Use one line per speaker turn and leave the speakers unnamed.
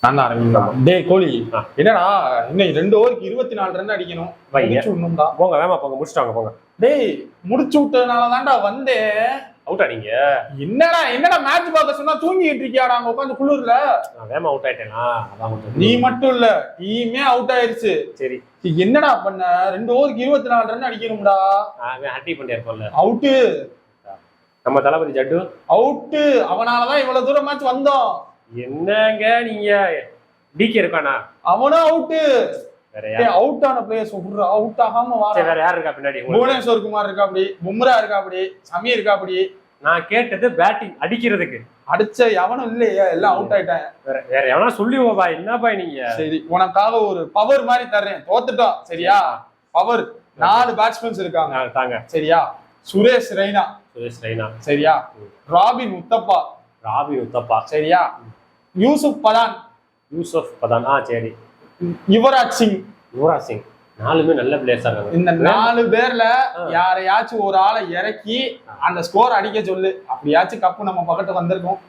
நான் ஆரம்பிக்கலாம். டேய் கோழி, என்னடா இன்னும் 2 ஓவருக்கு 24 ரன் அடிக்கணும். முடிச்சுடணும்டா.
போங்க வேமா போங்க, முடிச்சுட்டாங்க போங்க.
டேய் முடிச்சு விட்டதுனால தான்டா வந்தேன்.
அவுட்டா நீங்க?
என்னடா மேட்ச் பார்க்க சொன்னா தூங்கிட்டு இருக்கியாடா அங்க உட்காந்து குளிர்ல?
நான் வேமா அவுட் ஆயிட்டேனா? அதான்
நீ மட்டும் இல்ல, டீமே அவுட் ஆயிருச்சு.
சரி
என்னடா பண்ண? 2 ஓவருக்கு 24 ரன் அடிக்கணும்டா.
அவன் ஹட்டி பண்ணியா இருப்போம்ல.
அவுட்டு.
நம்ம தளபதி ஜட்டு
அவுட்டு. அவனாலதான் இவ்வளவு தூரம் மேட்ச் வந்தோம்.
என்னங்க நீங்க? டிகே இருக்கானா?
அவனும் அவுட்டு.
வேற யார்
அவுட் ஆன பிளேயர் சொல்றா? அவுட் ஆகாம வா.
வேற யார் இருக்கா பின்னாடி?
புவனேஸ்வர் குமார் இருக்கா அப்படி, பும்ரா இருக்கா அப்படி, சமீர் இருக்கா அப்படி.
நான் கேட்டது பேட்டிங் அடிக்கிறதுக்கு.
அடிச்ச எவனும் இல்லையே, எல்லாம் அவுட் ஆயிட்டாங்க.
வேற எவனா சொல்லி போபா. என்ன பாய் நீங்க?
சரி, உனக்காக ஒரு பவர் மாதிரி தர்றேன். தோத்துட்டோம் சரியா? பவர் 4 பேட்ஸ்மேன்ஸ் இருக்காங்க
தாங்க.
சரியா? சுரேஷ் ரெய்னா சரியா? ராபின் உத்தப்பா சரியா? யூசுப் பதான்
சரி.
யுவராஜ் சிங்
4 நல்ல பிளேயர்ஸ் இருக்காங்க.
இந்த 4 பேர்ல யாரையாச்சும் ஒரு ஆளை இறக்கி அந்த ஸ்கோர் அடிக்க சொல்லு. அப்படியாச்சும் கப்பு நம்ம பக்கத்துல வந்திருக்கோம்.